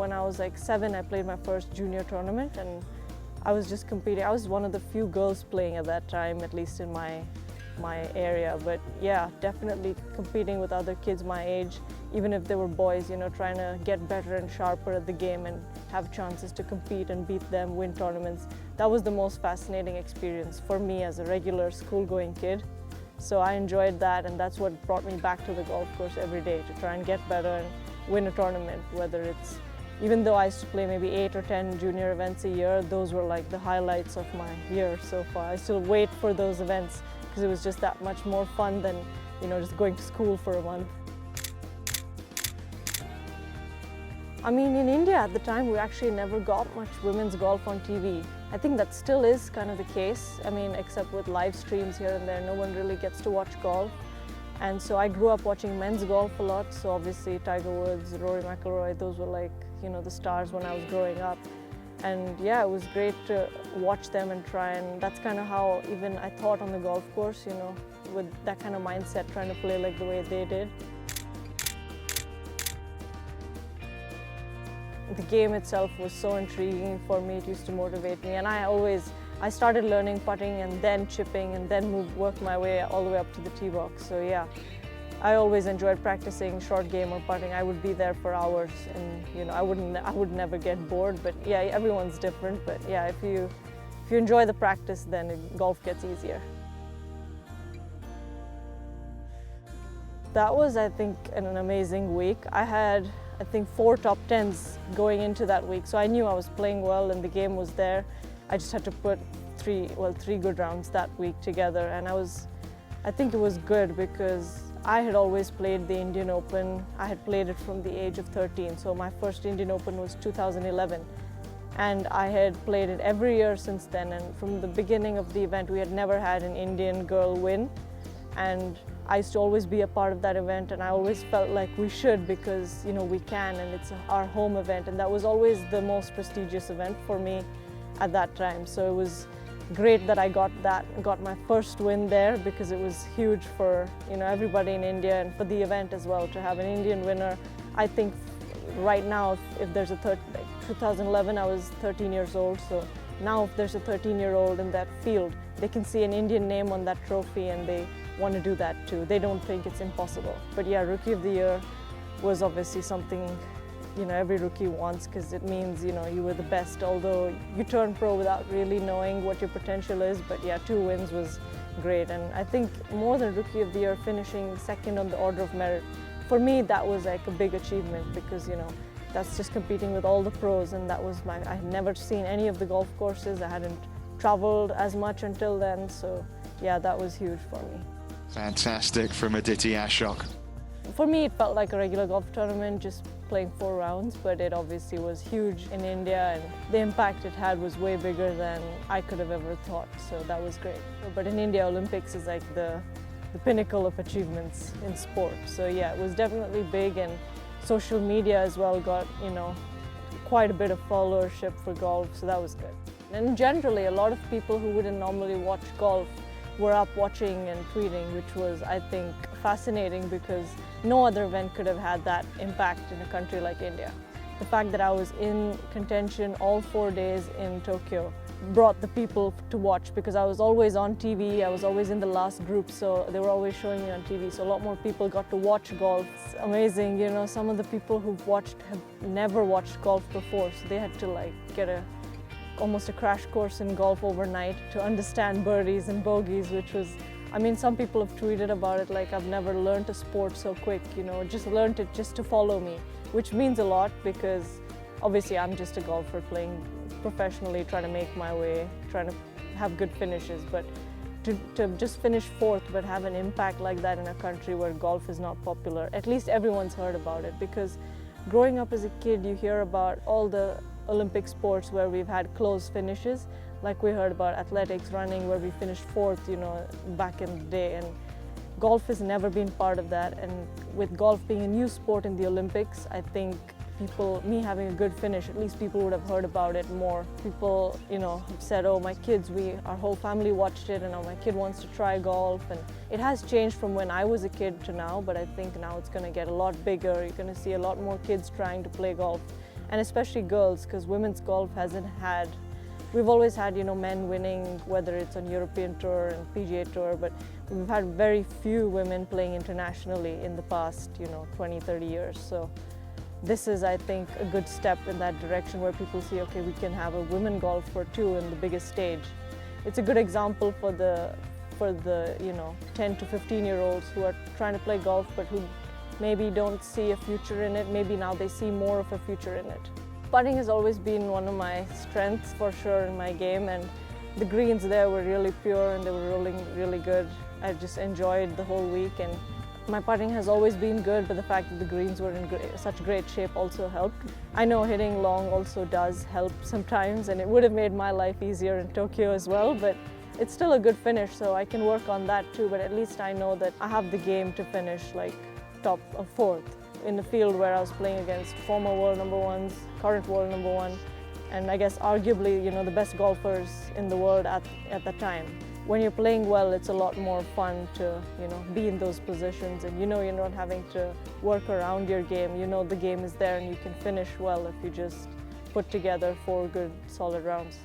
when I was like 7, I played my first junior tournament, and I was just competing. I was one of the few girls playing at that time, at least in my area. But yeah, definitely competing with other kids my age, even if they were boys, you know, trying to get better and sharper at the game and have chances to compete and beat them, win tournaments. That was the most fascinating experience for me as a regular school-going kid. So I enjoyed that, and that's what brought me back to the golf course every day, to try and get better and win a tournament. Whether it's, even though I used to play maybe 8 or 10 junior events a year, those were like the highlights of my year so far. I still wait for those events because it was just that much more fun than, you know, just going to school for a month. I mean, in India at the time, we actually never got much women's golf on TV. I think that still is kind of the case. I mean, except with live streams here and there, no one really gets to watch golf. And so I grew up watching men's golf a lot. So obviously Tiger Woods, Rory McIlroy, those were like, you know, the stars when I was growing up. And yeah, it was great to watch them and try, and that's kind of how even I thought on the golf course, you know, with that kind of mindset, trying to play like the way they did. The game itself was so intriguing for me. It used to motivate me, and I started learning putting and then chipping and then work my way all the way up to the tee box. So yeah, I always enjoyed practicing short game or putting. I would be there for hours, and you know, I would never get bored. But yeah, everyone's different. But yeah, if you enjoy the practice, then golf gets easier. That was, I think, an amazing week. I had, I think, 4 top 10s going into that week, so I knew I was playing well and the game was there. I just had to put three good rounds that week together, and I think it was good because I had always played the Indian Open. I had played it from the age of 13, so my first Indian Open was 2011. And I had played it every year since then, and from the beginning of the event we had never had an Indian girl win. And I used to always be a part of that event, and I always felt like we should, because you know we can, and it's our home event, and that was always the most prestigious event for me at that time. So it was great that I got my first win there, because it was huge for, you know, everybody in India and for the event as well to have an Indian winner. I think right now, if there's a 2011, I was 13 years old, so now if there's a 13-year-old in that field, they can see an Indian name on that trophy and they want to do that too. They don't think it's impossible. But yeah, Rookie of the Year was obviously something, you know, every rookie wants, because it means, you know, you were the best, although you turn pro without really knowing what your potential is. But yeah, 2 wins was great, and I think more than Rookie of the Year, finishing second on the order of merit, for me that was like a big achievement, because you know, that's just competing with all the pros, and that was I had never seen any of the golf courses. I hadn't traveled as much until then, so yeah, that was huge for me. Fantastic from Aditi Ashok. For me, it felt like a regular golf tournament, just playing 4 rounds, but it obviously was huge in India, and the impact it had was way bigger than I could have ever thought, so that was great. But in India, Olympics is like the pinnacle of achievements in sport. So yeah, it was definitely big, and social media as well got, you know, quite a bit of followership for golf, so that was good. And generally, a lot of people who wouldn't normally watch golf were up watching and tweeting, which was, I think, fascinating, because no other event could have had that impact in a country like India. The fact that I was in contention all 4 days in Tokyo brought the people to watch, because I was always on TV, I was always in the last group, so they were always showing me on TV, so a lot more people got to watch golf. It's amazing, you know, some of the people who've watched have never watched golf before, so they had to like get almost a crash course in golf overnight to understand birdies and bogeys, which was, I mean, some people have tweeted about it like, I've never learned a sport so quick, you know, just learned it just to follow me, which means a lot, because obviously I'm just a golfer playing professionally, trying to make my way, trying to have good finishes, but to just finish 4th but have an impact like that in a country where golf is not popular, at least everyone's heard about it, because growing up as a kid you hear about all the Olympic sports where we've had close finishes, like we heard about athletics, running, where we finished 4th, you know, back in the day, and golf has never been part of that. And with golf being a new sport in the Olympics, I think me having a good finish, at least people would have heard about it more. People, you know, have said, oh, my kids, our whole family watched it, and now my kid wants to try golf. And it has changed from when I was a kid to now, but I think now it's going to get a lot bigger. You're going to see a lot more kids trying to play golf. and especially girls, because women's golf hasn't had, we've always had, men winning, whether it's on European Tour and PGA Tour, but we've had very few women playing internationally in the past, 20, 30 years. So this is, I think, a good step in that direction where people see, okay, we can have a women golfer too in the biggest stage. It's a good example for the 10 to 15-year-olds who are trying to play golf but who maybe don't see a future in it. Maybe now they see more of a future in it. Putting has always been one of my strengths for sure in my game, and the greens there were really pure and they were rolling really good. I just enjoyed the whole week, and my putting has always been good, but the fact that the greens were in such great shape also helped. I know hitting long also does help sometimes, and it would have made my life easier in Tokyo as well, but it's still a good finish, so I can work on that too. But at least I know that I have the game to finish like top or fourth in the field where I was playing against former world number ones, current world number one, and I guess arguably, the best golfers in the world at the time. When you're playing well, it's a lot more fun to, be in those positions, and you're not having to work around your game. The game is there and you can finish well if you just put together 4 good, solid rounds.